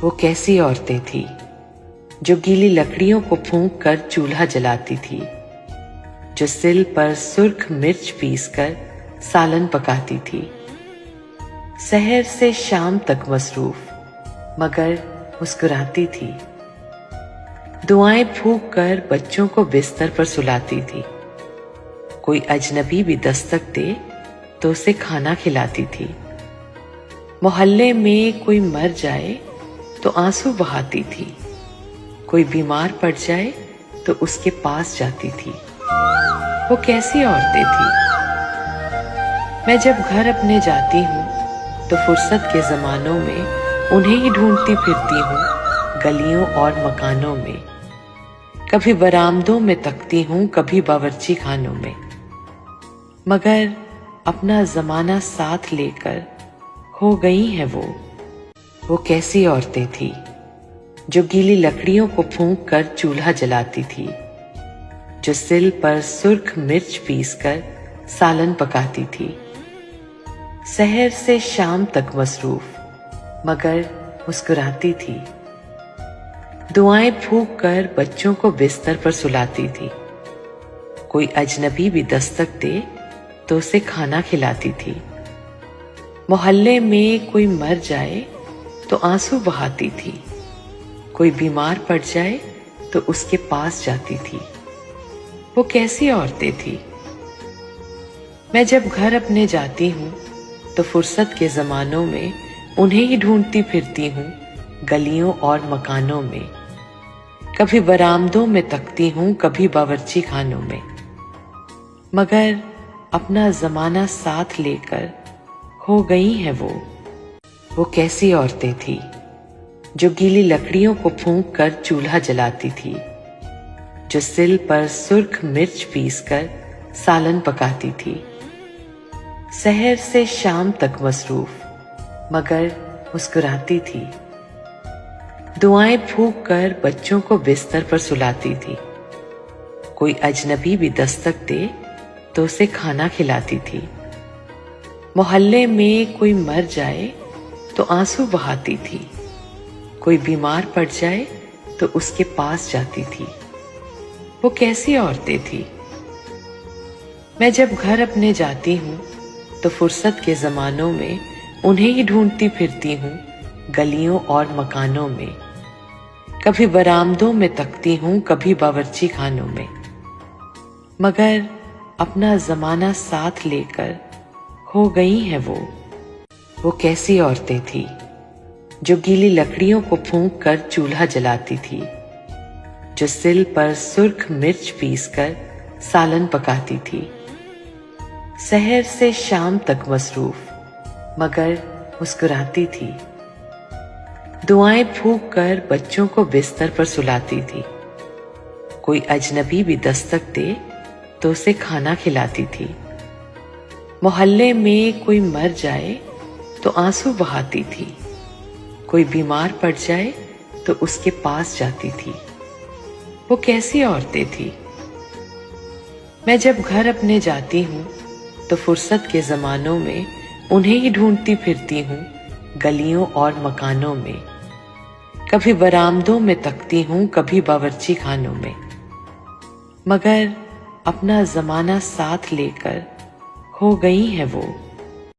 وہ کیسی عورتیں تھیں جو گیلی لکڑیوں کو پھونک کر چولہا جلاتی تھی، جو سل پر سرخ مرچ پیس کر سالن پکاتی تھی، سحر سے شام تک مصروف مگر مسکراتی تھی، دعائیں پھونک کر بچوں کو بستر پر سلاتی تھی، کوئی اجنبی بھی دستک دے تو اسے کھانا کھلاتی تھی، محلے میں کوئی مر جائے تو آنسو بہاتی تھی، کوئی بیمار پڑ جائے تو اس کے پاس جاتی تھی۔ وہ کیسی عورتیں تھیں۔ میں جب گھر اپنے جاتی ہوں تو فرصت کے زمانوں میں انہیں ہی ڈھونڈتی پھرتی ہوں، گلیوں اور مکانوں میں، کبھی برآمدوں میں تکتی ہوں، کبھی باورچی خانوں میں، مگر اپنا زمانہ ساتھ لے کر کھو گئی ہیں وہ کیسی عورتیں تھیں جو گیلی لکڑیوں کو پھونک کر چولہا جلاتی تھی، جو سل پر سرخ مرچ پیس کر سالن پکاتی تھی، سحر سے شام تک مصروف مگر مسکراتی تھی، دعائیں پھونک کر بچوں کو بستر پر سلاتی تھی، کوئی اجنبی بھی دستک دے تو اسے کھانا کھلاتی تھی، محلے میں کوئی مر جائے تو آنسو بہاتی تھی، کوئی بیمار پڑ جائے تو اس کے پاس جاتی تھی۔ وہ کیسی عورتیں تھیں۔ میں جب گھر اپنے جاتی ہوں تو فرصت کے زمانوں میں انہیں ہی ڈھونڈتی پھرتی ہوں، گلیوں اور مکانوں میں، کبھی برآمدوں میں تکتی ہوں، کبھی باورچی خانوں میں، مگر اپنا زمانہ ساتھ لے کر کھو گئی ہیں وہ کیسی عورتیں تھیں جو گیلی لکڑیوں کو پھونک کر چولہا جلاتی تھی، جو سل پر سرخ مرچ پیس کر سالن پکاتی تھی، سحر سے شام تک مصروف مگر مسکراتی تھی، دعائیں پھونک کر بچوں کو بستر پر سلاتی تھی، کوئی اجنبی بھی دستک دے تو اسے کھانا کھلاتی تھی، محلے میں کوئی مر جائے تو آنسو بہاتی تھی، کوئی بیمار پڑ جائے تو اس کے پاس جاتی تھی۔ وہ کیسی عورتیں تھیں۔ میں جب گھر اپنے جاتی ہوں تو فرصت کے زمانوں میں انہیں ہی ڈھونڈتی پھرتی ہوں، گلیوں اور مکانوں میں، کبھی برآمدوں میں تکتی ہوں، کبھی باورچی خانوں میں، مگر اپنا زمانہ ساتھ لے کر کھو گئی ہیں وہ کیسی عورتیں تھیں جو گیلی لکڑیوں کو پھونک کر چولہا جلاتی تھی، جو سل پر سرخ مرچ پیس کر سالن پکاتی تھی، سحر سے شام تک مصروف مگر مسکراتی تھی، دعائیں پھونک کر بچوں کو بستر پر سلاتی تھی، کوئی اجنبی بھی دستک دے تو اسے کھانا کھلاتی تھی، محلے میں کوئی مر جائے تو آنسو بہاتی تھی، کوئی بیمار پڑ جائے تو اس کے پاس جاتی تھی۔ وہ کیسی عورتیں تھیں۔ میں جب گھر اپنے جاتی ہوں تو فرصت کے زمانوں میں انہیں ہی ڈھونڈتی پھرتی ہوں، گلیوں اور مکانوں میں، کبھی برآمدوں میں تکتی ہوں، کبھی باورچی خانوں میں، مگر اپنا زمانہ ساتھ لے کر کھو گئی ہیں وہ